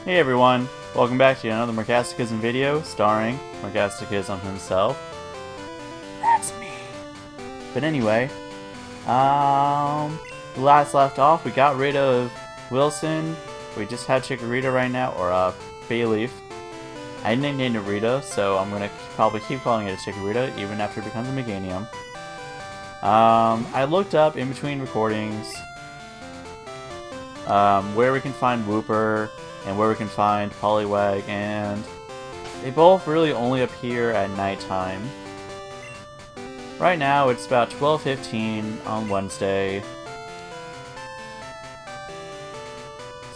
Hey everyone, welcome back to another Morgasticism video starring Morgasticism himself. That's me. But anyway, last left off, we got rid of Wilson. We just have Chikorita right now, or Bayleaf. I nicknamed it Rita, so I'm gonna probably keep calling it a Chikorita even after it becomes a Meganium. I looked up in between recordings where we can find Wooper and where we can find Poliwag, and they both really only appear at nighttime. Right now it's about 12:15 on Wednesday.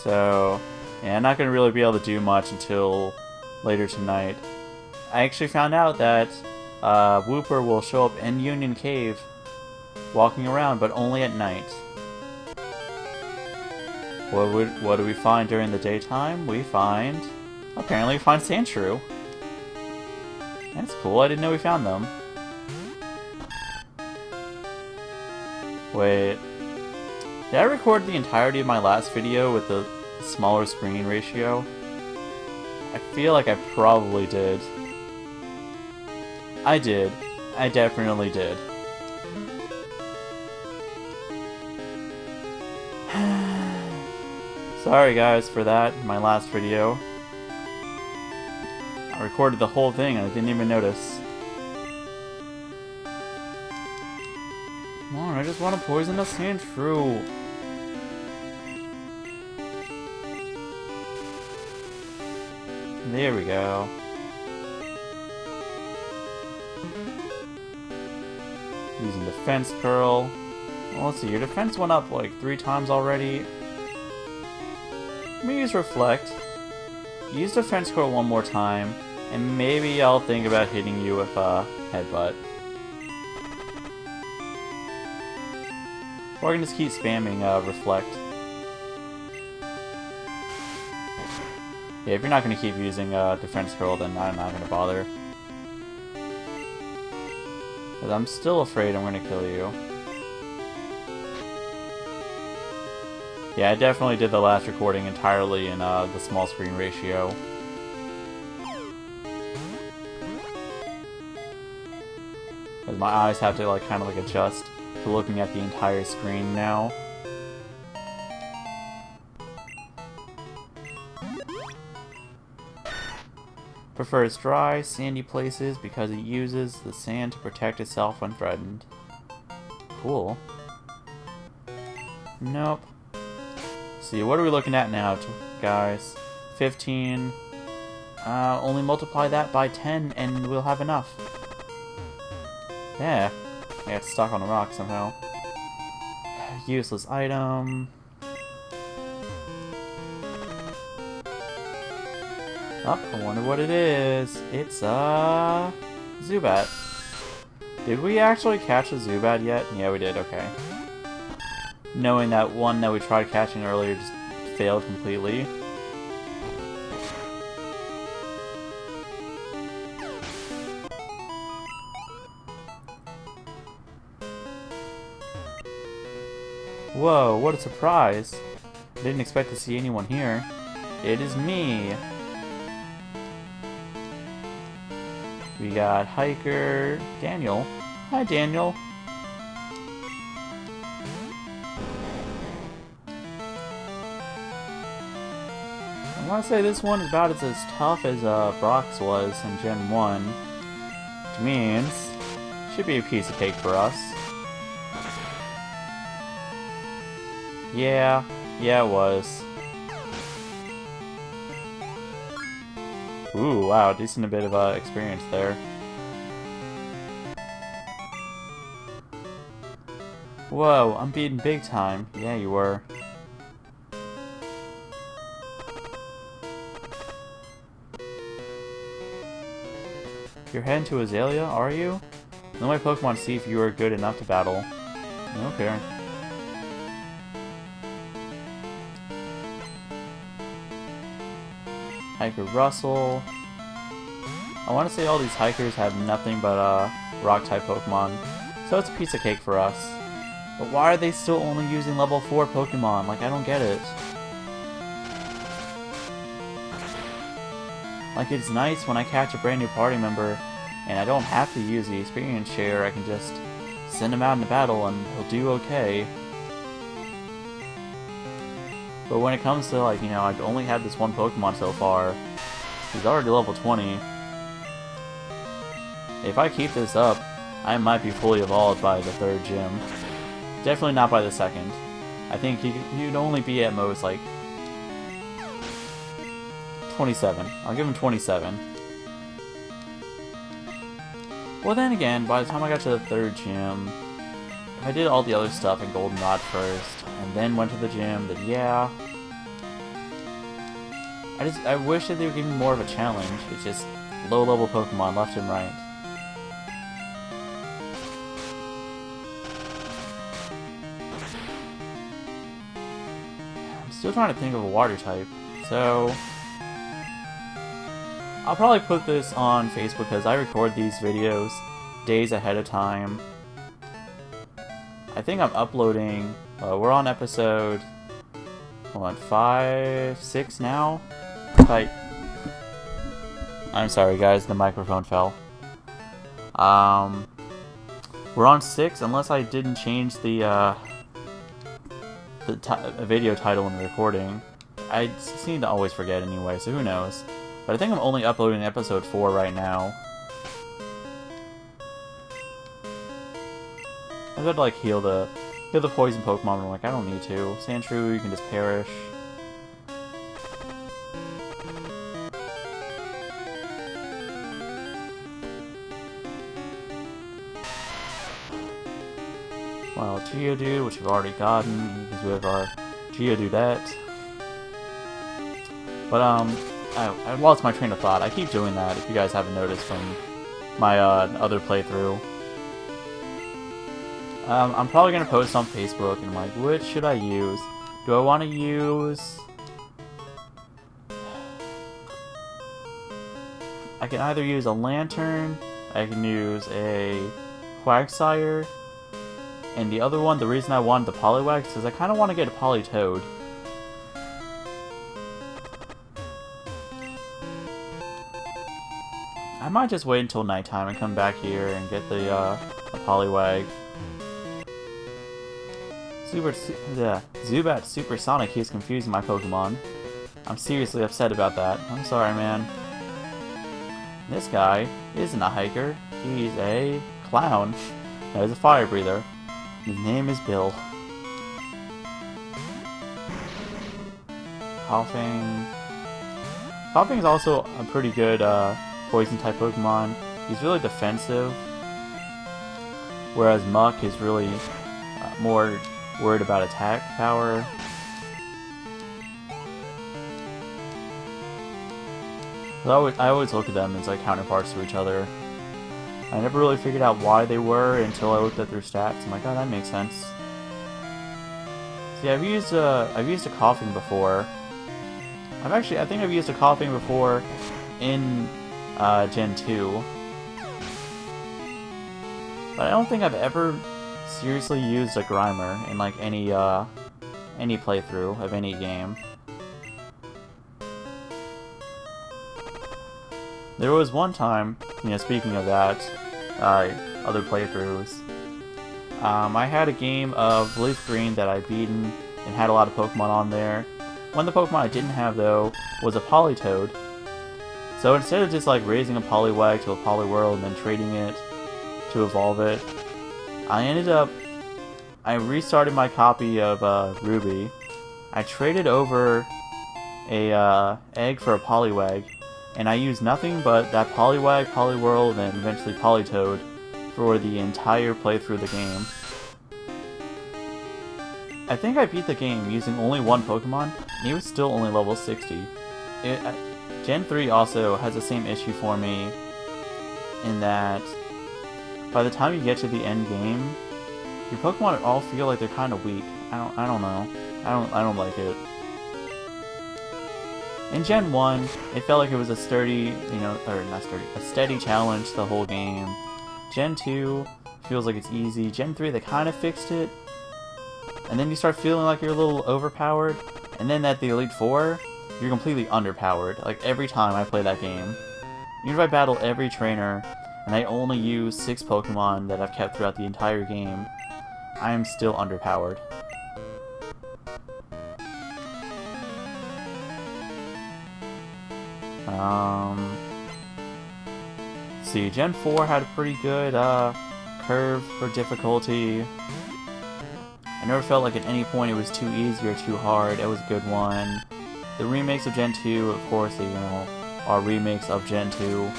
So, yeah, I'm not going to really be able to do much until later tonight. I actually found out that Wooper will show up in Union Cave walking around, but only at night. What do we find during the daytime? Apparently we find Sandshrew. That's cool, I didn't know we found them. Wait, did I record the entirety of my last video with the smaller screen ratio? I feel like I probably did. I did. I definitely did. Sorry guys for that, my last video. I recorded the whole thing and I didn't even notice. Come on, I just want to poison a Sandshrew. There we go. Using Defense Curl. Well, let's see, your defense went up like 3 times already. Let me use Reflect. Use Defense Curl one more time, and maybe I'll think about hitting you with a Headbutt. Or I can just keep spamming Reflect. Yeah, if you're not going to keep using Defense Curl, then I'm not going to bother. But I'm still afraid I'm going to kill you. Yeah, I definitely did the last recording entirely in the small screen ratio. Because my eyes have to kind of adjust to looking at the entire screen now. Prefers dry, sandy places because it uses the sand to protect itself when threatened. Cool. Nope. See, what are we looking at now, guys? 15. Only multiply that by 10 and we'll have enough. Yeah. I got stuck on a rock somehow. Useless item. Oh, I wonder what it is. It's a Zubat. Did we actually catch a Zubat yet? Yeah, we did, okay. Knowing that one that we tried catching earlier just failed completely. Whoa, what a surprise. I didn't expect to see anyone here. It is me. We got Hiker, Daniel. Hi, Daniel. I want to say this one is about as tough as Brock's was in Gen 1. Which means, should be a piece of cake for us. Yeah, it was. Ooh, wow, decent bit of experience there. Whoa, I'm beaten big time. Yeah, you were. You're heading to Azalea, are you? Let my Pokemon see if you are good enough to battle. Okay. Hiker Russell. I want to say all these hikers have nothing but rock-type Pokemon, so it's a piece of cake for us. But why are they still only using level 4 Pokemon? Like, I don't get it. Like, it's nice when I catch a brand new party member and I don't have to use the experience share, I can just send him out into battle and he'll do okay. But when it comes to, like, you know, I've only had this one Pokemon so far, he's already level 20. If I keep this up, I might be fully evolved by the 3rd gym. Definitely not by the 2nd. I think you'd only be at most, like, 27. I'll give him 27. Well, then again, by the time I got to the 3rd gym, if I did all the other stuff in Goldenrod first, and then went to the gym, then yeah. I wish that they would give me more of a challenge. It's just low-level Pokemon left and right. I'm still trying to think of a water type, so I'll probably put this on Facebook because I record these videos days ahead of time. I think I'm uploading, we're on episode, hold on, 5, 6 now? I'm sorry guys, the microphone fell. We're on 6 unless I didn't change the video title in the recording. I seem to always forget anyway, so who knows. But I think I'm only uploading episode 4 right now. I could like heal the poison Pokemon, but I'm like, I don't need to. Sandshrew, you can just perish. Well, Geodude, which we've already gotten, because we have our Geodudette. But I lost my train of thought. I keep doing that, if you guys haven't noticed from my other playthrough. I'm probably going to post on Facebook, and I'm like, which should I use? Do I want to use... I can either use a Lantern, I can use a Quagsire, and the other one, the reason I wanted the Poliwag is because I kind of want to get a Politoed. I might just wait until nighttime and come back here and get the Poliwag. Zubat Supersonic keeps confusing my Pokemon. I'm seriously upset about that. I'm sorry, man. This guy isn't a hiker. He's a clown. No, he's a fire breather. His name is Bill. Coughing. Coughing is also a pretty good poison-type Pokemon. He's really defensive, whereas Muck is really more worried about attack power. I always look at them as like counterparts to each other. I never really figured out why they were until I looked at their stats. I'm like, oh, that makes sense. See, I've used a Coughing before. I think I've used a Coughing before in Gen 2. But I don't think I've ever seriously used a Grimer in like any playthrough of any game. There was one time, you know, speaking of that, other playthroughs, I had a game of Leaf Green that I beaten and had a lot of Pokemon on there. One of the Pokemon I didn't have, though, was a Politoed. So instead of just like raising a Poliwag to a Poliwhirl and then trading it to evolve it, I restarted my copy of Ruby. I traded over a egg for a Poliwag, and I used nothing but that Poliwag, Poliwhirl, and then eventually Politoed for the entire playthrough of the game. I think I beat the game using only one Pokemon, and he was still only level 60. Gen 3 also has the same issue for me, in that by the time you get to the end game, your Pokemon all feel like they're kind of weak. I don't know. I don't like it. In Gen 1, it felt like it was a sturdy, a steady challenge the whole game. Gen 2 feels like it's easy. Gen 3, they kind of fixed it. And then you start feeling like you're a little overpowered. And then at the Elite Four, you're completely underpowered. Like, every time I play that game. Even if I battle every trainer, and I only use 6 Pokemon that I've kept throughout the entire game, I am still underpowered. Let's see, Gen 4 had a pretty good curve for difficulty. I never felt like at any point it was too easy or too hard. It was a good one. The remakes of Gen 2, of course, they, are remakes of Gen 2.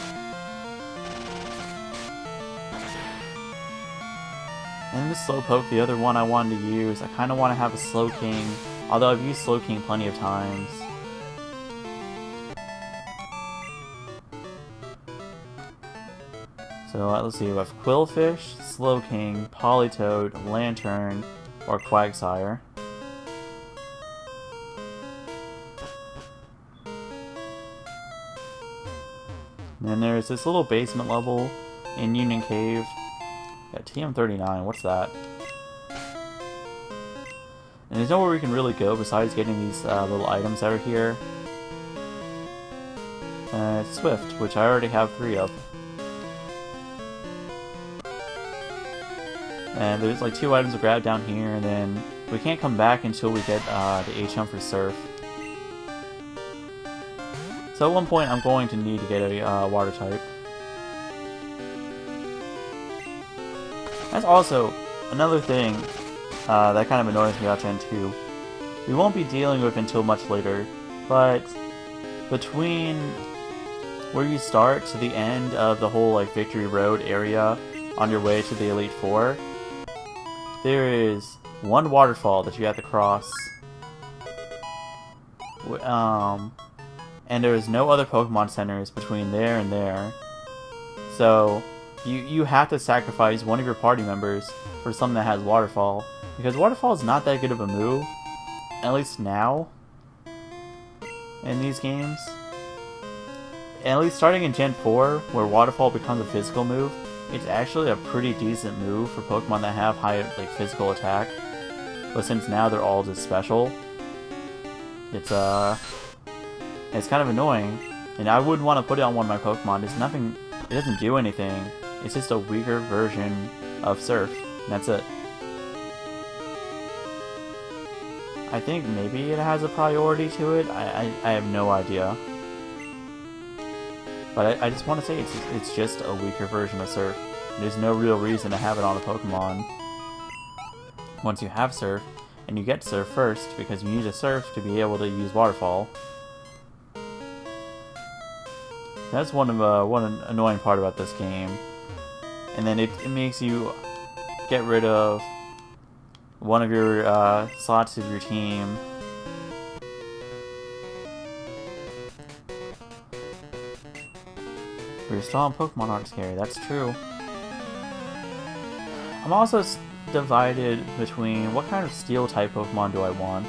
And the Slowpoke, the other one I wanted to use. I kind of want to have a Slowking, although I've used Slowking plenty of times. So let's see, we have Quillfish, Slowking, Politoed, Lantern, or Quagsire. And then there's this little basement level in Union Cave. Yeah, TM39, what's that? And there's nowhere we can really go besides getting these little items that are here. Swift, which I already have 3 of. And there's like 2 items to grab down here, and then we can't come back until we get the HM for Surf. So at one point I'm going to need to get a water type. That's also another thing that kind of annoys me about Gen 2. We won't be dealing with until much later, but between where you start to the end of the whole like Victory Road area on your way to the Elite Four, there is one waterfall that you have to cross. And there is no other Pokemon centers between there and there. So you have to sacrifice one of your party members for something that has Waterfall, because Waterfall is not that good of a move, at least now in these games. And at least starting in Gen 4, where Waterfall becomes a physical move, it's actually a pretty decent move for Pokemon that have high like physical attack. But since now they're all just special, it's kind of annoying. And I wouldn't want to put it on one of my Pokemon. There's nothing, it doesn't do anything. It's just a weaker version of Surf, and that's it. I think maybe it has a priority to it. I have no idea. But I just want to say it's just a weaker version of Surf. There's no real reason to have it on a Pokemon. Once you have Surf, and you get Surf first, because you need a Surf to be able to use Waterfall. That's one annoying part about this game. And then it makes you get rid of one of your slots of your team. You're still on Pokemon aren't scary, that's true. I'm also divided between what kind of Steel type Pokemon do I want.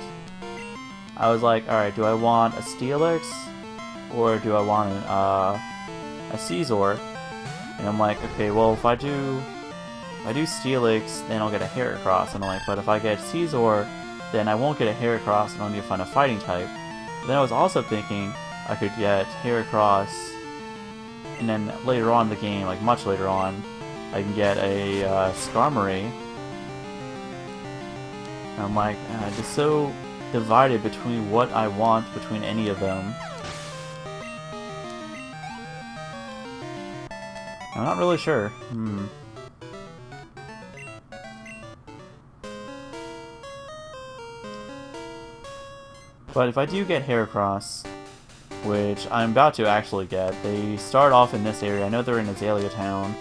I was like, alright, do I want a Steelix? Or do I want a Scizor? And I'm like, okay, well if I do Steelix, then I'll get a Heracross. And I'm like, but if I get Scizor, then I won't get a Heracross and I'll need to find a fighting type. But then I was also thinking I could get Heracross, and then later on in the game, like much later on, I can get a Skarmory. And I'm like, just so divided between what I want between any of them. I'm not really sure. But if I do get Heracross, which I'm about to actually get, they start off in this area. I know they're in Azalea Town.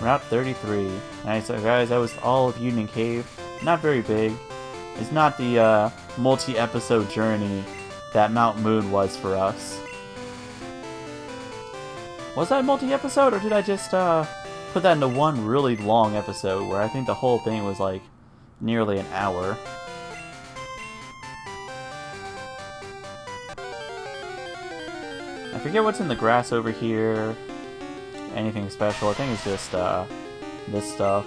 Route 33. Alright, so guys, that was all of Union Cave. Not very big. It's not the multi-episode journey that Mount Moon was for us. Was that multi-episode, or did I just put that into one really long episode where I think the whole thing was like nearly an hour? I forget what's in the grass over here. Anything special. I think it's just this stuff.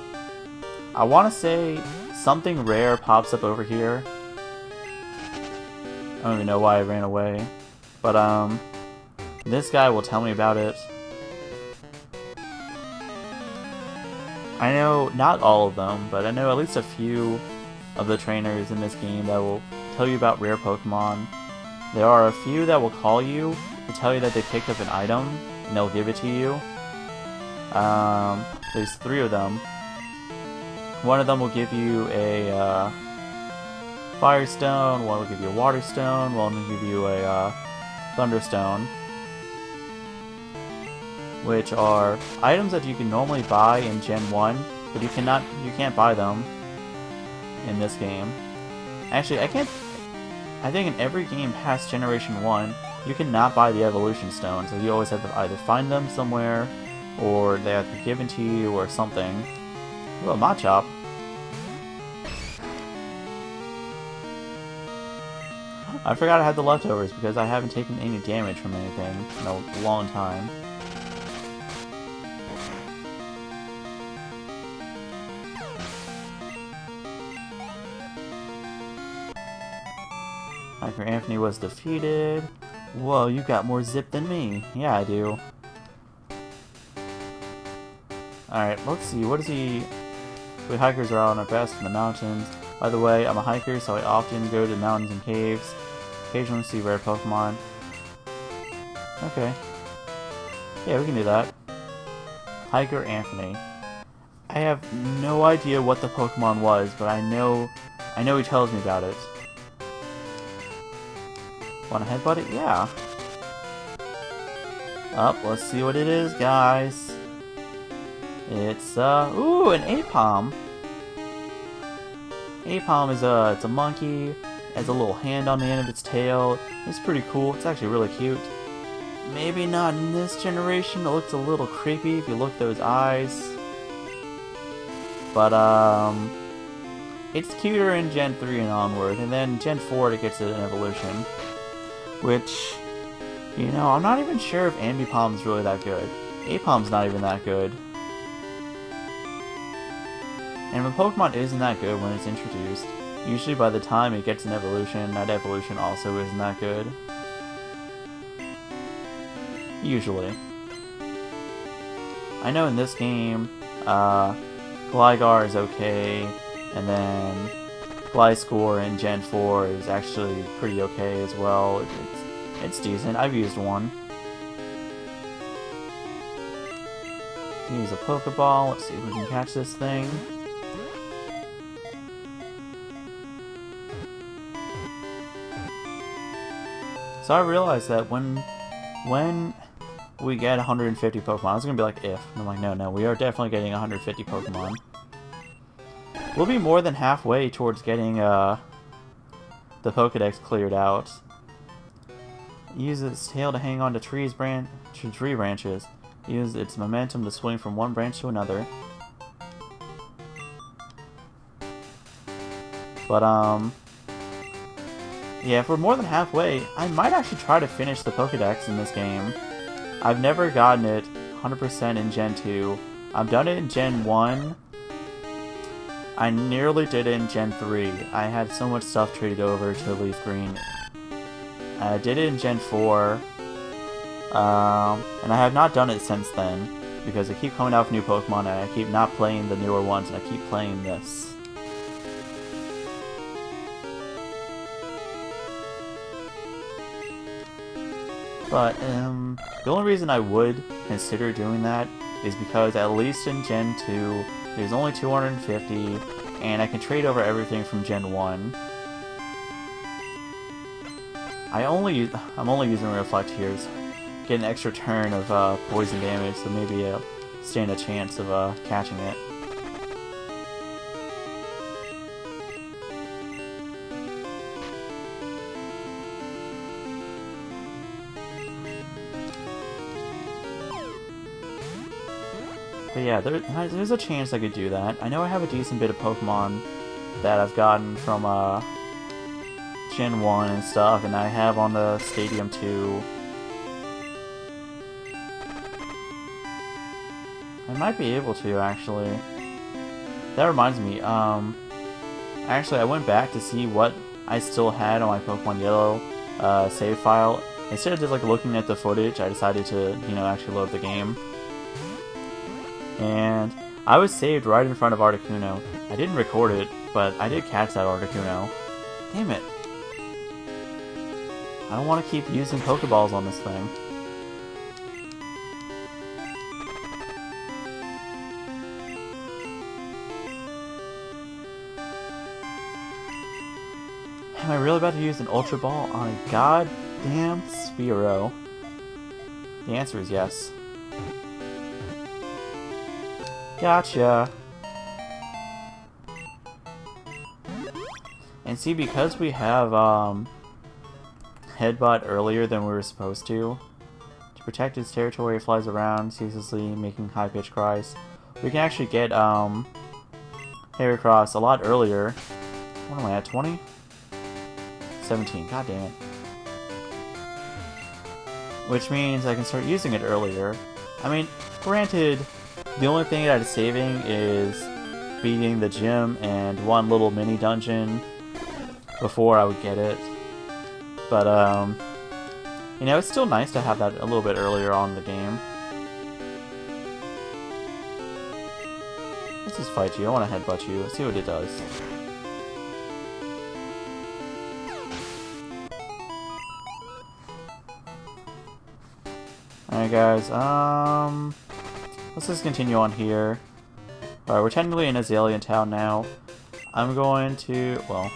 I want to say something rare pops up over here. don't even know why I ran away. But, this guy will tell me about it. I know not all of them, but I know at least a few of the trainers in this game that will tell you about rare Pokemon. There are a few that will call you to tell you that they picked up an item, and they'll give it to you. There's 3 of them. One of them will give you a Fire Stone, one will give you a Water Stone, one will give you a Thunderstone, which are items that you can normally buy in Gen 1, but you can't buy them in this game. Actually, I think in every game past Generation 1, you cannot buy the Evolution Stones, so you always have to either find them somewhere, or they have to be given to you, or something. Ooh, a Machop. I forgot I had the leftovers because I haven't taken any damage from anything in a long time. Hiker Anthony was defeated. Whoa, you got more zip than me. Yeah, I do. Alright, let's see. What is he... We hikers are out on our best in the mountains. By the way, I'm a hiker, so I often go to mountains and caves. Occasionally see rare Pokemon. Okay. Yeah, we can do that. Hiker Anthony. I have no idea what the Pokemon was, but I know he tells me about it. Wanna headbutt it? Yeah. Let's see what it is, guys. It's, ooh, an Aipom. Aipom is it's a monkey. It has a little hand on the end of its tail. It's pretty cool. It's actually really cute. Maybe not in this generation. It looks a little creepy if you look at those eyes. But, it's cuter in Gen 3 and onward. And then Gen 4 it gets an evolution. Which, you know, I'm not even sure if Ambipom's really that good. Aipom's not even that good. And when Pokemon isn't that good when it's introduced, usually by the time it gets an evolution, that evolution also isn't that good. Usually. I know in this game, Gligar is okay, and then Gliscor in Gen 4 is actually pretty okay as well. It's decent. I've used one. Use a Pokeball. Let's see if we can catch this thing. So I realized that when we get 150 Pokemon, I was gonna be like, if. And I'm like, no, we are definitely getting 150 Pokemon. We'll be more than halfway towards getting the Pokedex cleared out. Use its tail to hang on to tree branches. Use its momentum to swing from one branch to another. But, yeah, if we're more than halfway, I might actually try to finish the Pokedex in this game. I've never gotten it 100% in Gen 2. I've done it in Gen 1. I nearly did it in Gen 3. I had so much stuff traded over to Leaf Green. I did it in Gen 4. And I have not done it since then, because I keep coming out with new Pokemon and I keep not playing the newer ones and I keep playing this. But, the only reason I would consider doing that is because at least in Gen 2, there's only 250, and I can trade over everything from Gen 1. I'm only using Reflect here to get an extra turn of poison damage, so maybe I'll stand a chance of catching it. But yeah, there's a chance I could do that. I know I have a decent bit of Pokemon that I've gotten from Gen 1 and stuff, and I have on the Stadium 2. I might be able to, actually. That reminds me, actually I went back to see what I still had on my Pokemon Yellow save file. Instead of just like looking at the footage, I decided to, you know, actually load the game. And I was saved right in front of Articuno. I didn't record it, but I did catch that Articuno. Damn it. I don't want to keep using Pokeballs on this thing. Am I really about to use an Ultra Ball on a goddamn Spearow? The answer is yes. Gotcha! And see, because we have, Headbutt earlier than we were supposed to protect its territory, it flies around ceaselessly, making high-pitched cries, we can actually get, Heracross a lot earlier. What am I at, 20? 17, god damn it. Which means I can start using it earlier. I mean, granted, the only thing that is saving is beating the gym and one little mini dungeon before I would get it. But, you know, it's still nice to have that a little bit earlier on in the game. Let's just fight you. I want to headbutt you. Let's see what it does. Alright guys, let's just continue on here. Alright, we're technically in Azalea Town now. I'm going to, well,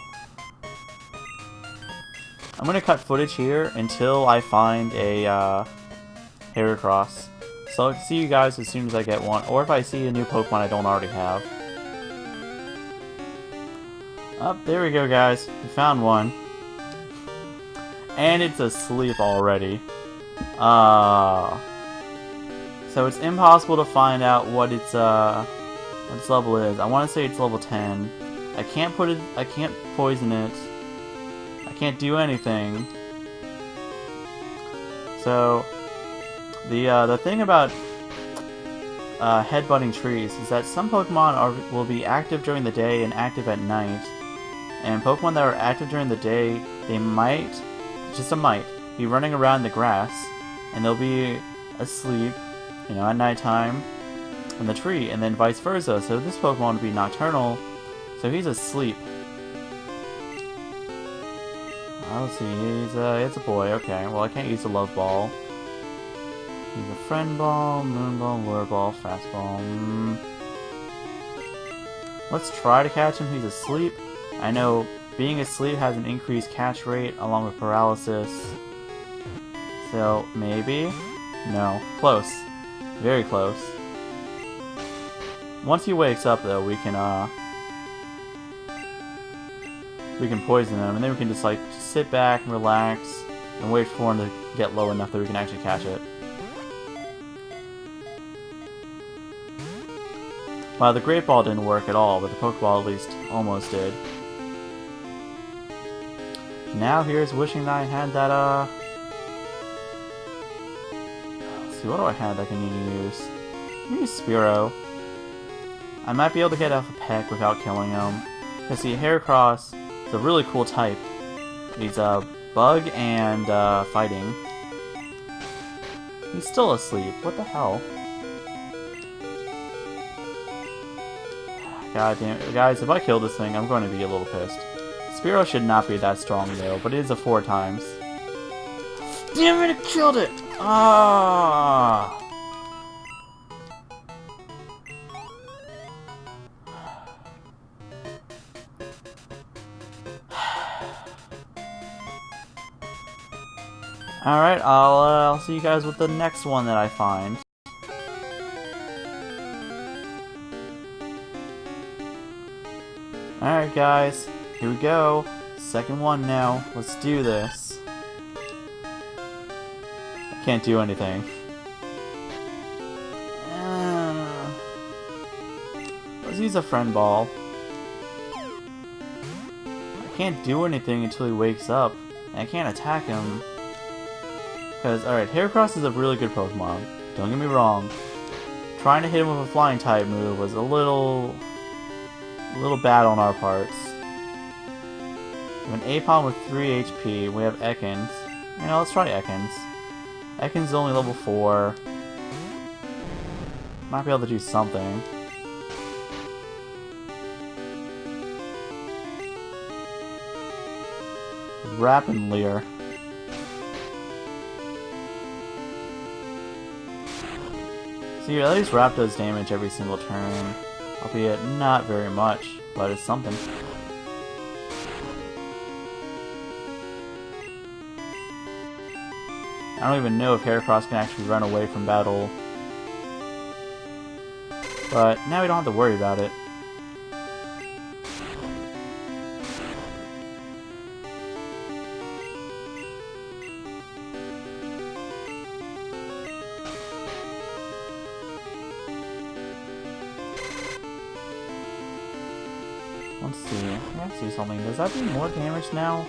I'm going to cut footage here until I find a, Heracross. So I'll see you guys as soon as I get one, or if I see a new Pokemon I don't already have. Oh, there we go guys, we found one. And it's asleep already. So it's impossible to find out what its level is. I want to say it's level 10. I can't poison it. I can't do anything. So the thing about headbutting trees is that some Pokemon will be active during the day and active at night. And Pokemon that are active during the day, they might, just a might, be running around the grass, and they'll be asleep, you know, at nighttime in the tree, and then vice versa. So this Pokemon would be nocturnal, so he's asleep. Let's see, it's a boy, okay. Well, I can't use the Love Ball. Use a Friend Ball, Moon Ball, Lure Ball, Fast Ball. Let's try to catch him, he's asleep. I know being asleep has an increased catch rate along with paralysis. So, maybe? No. Close. Very close. Once he wakes up, though, we can poison him, and then we can just, like, sit back and relax, and wait for him to get low enough that we can actually catch it. Well, the Great Ball didn't work at all, but the Pokeball at least almost did. Now here's wishing that I had that, let's see, what do I have that I can need to use? I'm gonna use Spearow. I might be able to get off a peck without killing him. Because see, Heracross is a really cool type. He's bug and fighting. He's still asleep. What the hell? God damn it. Guys, if I kill this thing, I'm going to be a little pissed. Spearow should not be that strong though, but it is a 4 times. Damn it, it killed it! Ah! Alright, I'll see you guys with the next one that I find. Alright guys, here we go. Second one now. Let's do this. I can't do anything. Let's use a Friend Ball. I can't do anything until he wakes up. And I can't attack him. Because, alright, Heracross is a really good Pokemon. Don't get me wrong. Trying to hit him with a Flying type move was a little bad on our parts. We have an Apom with 3 HP. We have Ekans. You know, let's try Ekans. Ekans is only level 4. Might be able to do something. Rap and Leer. See, at least Rap does damage every single turn. Albeit not very much, but it's something. I don't even know if Heracross can actually run away from battle. But now we don't have to worry about it. Let's see. Let's see something. Does that do more damage now?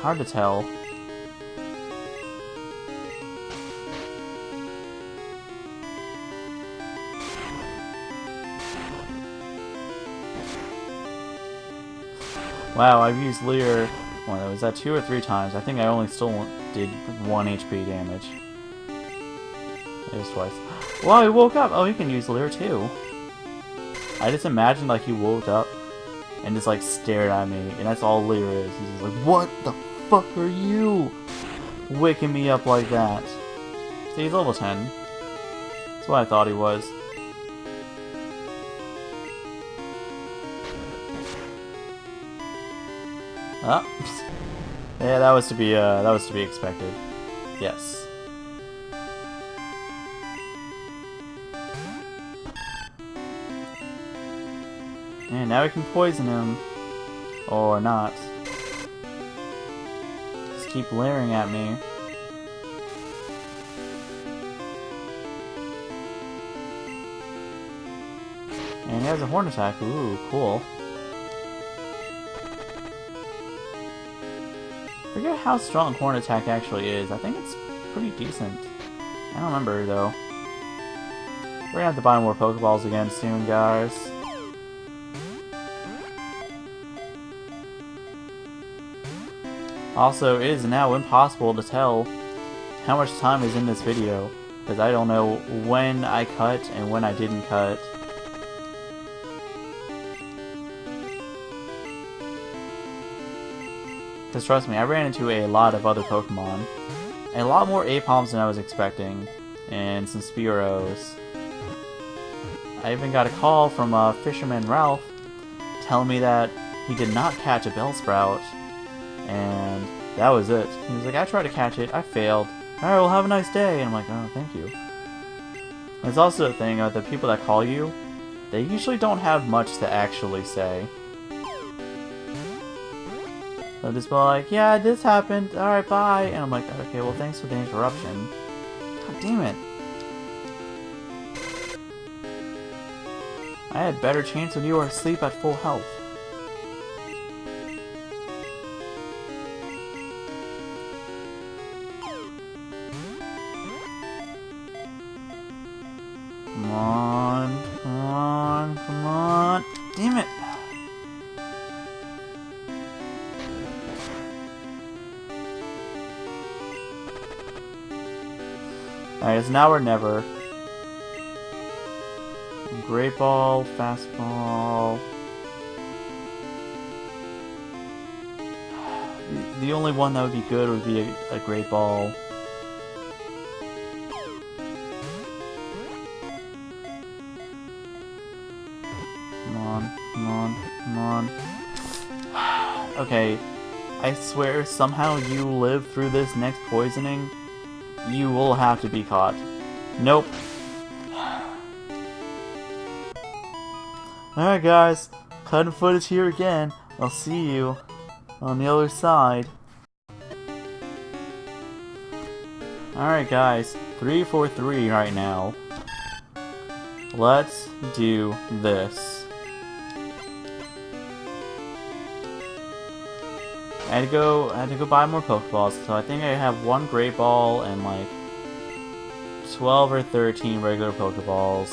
Hard to tell. Wow, I've used Leer, well, was that 2 or 3 times? I think I only still did 1 HP damage. It was twice. Wow, he woke up! Oh, he can use Leer too. I just imagined like he woke up and just like stared at me, and that's all Leer is. He's just like, what the fuck are you? Waking me up like that. See, he's level 10. That's what I thought he was. Ah. Yeah, that was to be expected. Yes. And now we can poison him. Or not. Just keep leering at me. And he has a horn attack. Ooh, cool. I forget how strong Horn Attack actually is. I think it's pretty decent. I don't remember though. We're gonna have to buy more Pokeballs again soon, guys. Also, it is now impossible to tell how much time is in this video, because I don't know when I cut and when I didn't cut. Because trust me, I ran into a lot of other Pokemon. A lot more Apoms than I was expecting. And some Spearows. I even got a call from Fisherman Ralph telling me that he did not catch a Bellsprout. And that was it. He was like, I tried to catch it, I failed. Alright, well have a nice day. And I'm like, oh, thank you. There's also a thing, the people that call you, they usually don't have much to actually say. They'll just be like, yeah, this happened, alright, bye. And I'm like, okay, well thanks for the interruption. God damn it. I had better chance when you were asleep at full health. Come on, come on, come on. Damn it. Alright, it's now or never. Great Ball, Fastball. The only one that would be good would be a Great Ball. Come on, come on, come on. Okay, I swear somehow you live through this next poisoning. You will have to be caught. Nope. Alright guys, cutting footage here again. I'll see you on the other side. Alright guys, 3-4-3 right now. Let's do this. I had to go buy more Pokeballs, so I think I have one Great Ball and like 12 or 13 regular Pokeballs.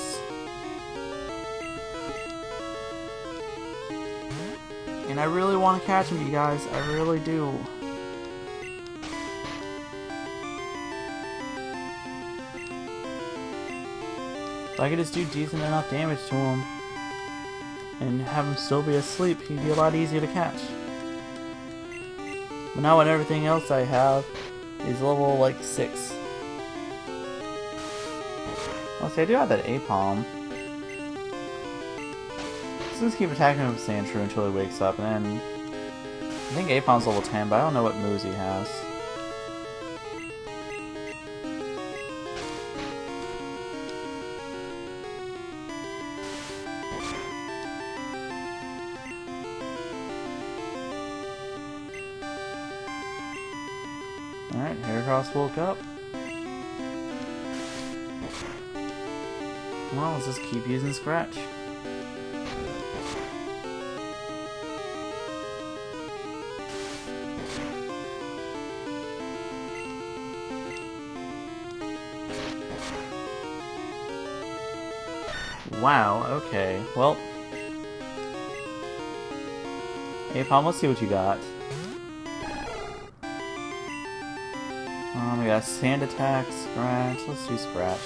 And I really want to catch him, you guys. I really do. If I could just do decent enough damage to him and have him still be asleep, he'd be a lot easier to catch. But now when everything else I have is level like 6. Well, see, I do have that A-Palm. So just keep attacking him with Sandshrew until he wakes up, and then I think A-Palm's level 10, but I don't know what moves he has. Alright, Heracross woke up. Well, let's just keep using Scratch. Wow, okay. Well, A-Palm, let's see what you got. We got Sand Attack, Scratch. Let's do Scratch.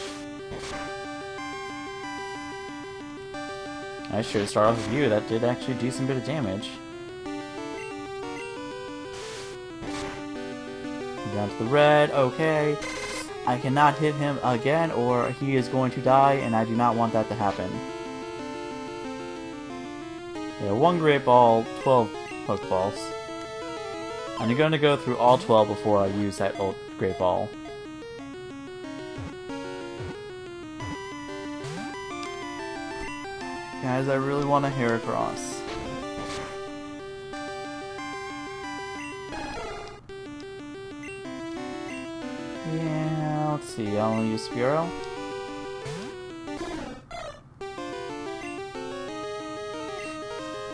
I should start off with you. That did actually do some bit of damage. Down to the red. Okay. I cannot hit him again or he is going to die, and I do not want that to happen. Yeah, 1 Great Ball, 12 Pokeballs. And you're going to go through all 12 before I use that old Great Ball. Guys, I really want a Heracross. Yeah, let's see. I'll use Spearow.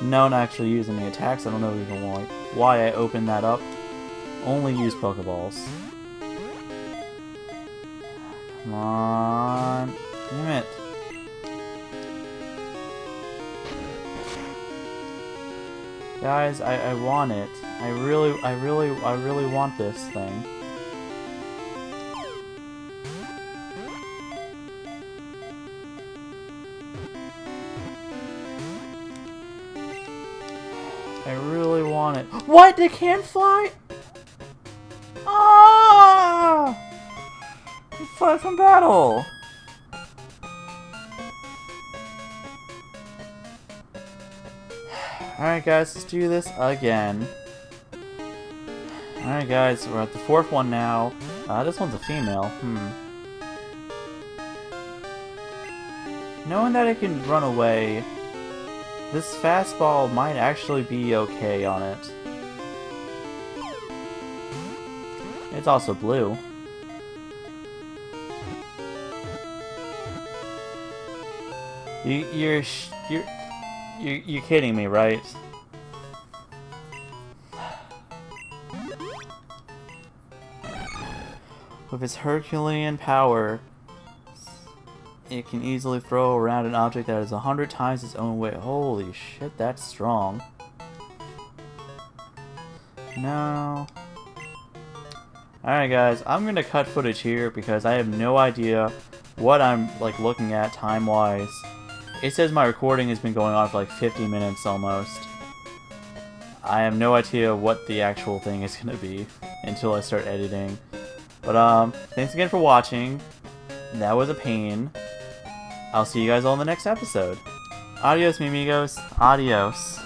No, not actually using the attacks. I don't know even why I opened that up. Only use Pokeballs. Come on. Damn it. Guys, I want it. I really want this thing. I really want it. What? They can't fly? Ah! They fled from battle. Alright guys, let's do this again. Alright guys, we're at the 4th one now. This one's a female. Knowing that it can run away, this fastball might actually be okay on it. It's also blue. You're kidding me, right? With its Herculean power, it can easily throw around an object that is 100 times its own weight. Holy shit, that's strong. No. Alright guys, I'm gonna cut footage here because I have no idea what I'm looking at time-wise. It says my recording has been going on for like 50 minutes almost. I have no idea what the actual thing is gonna be until I start editing. But thanks again for watching. That was a pain. I'll see you guys all in the next episode. Adios, mi amigos. Adios.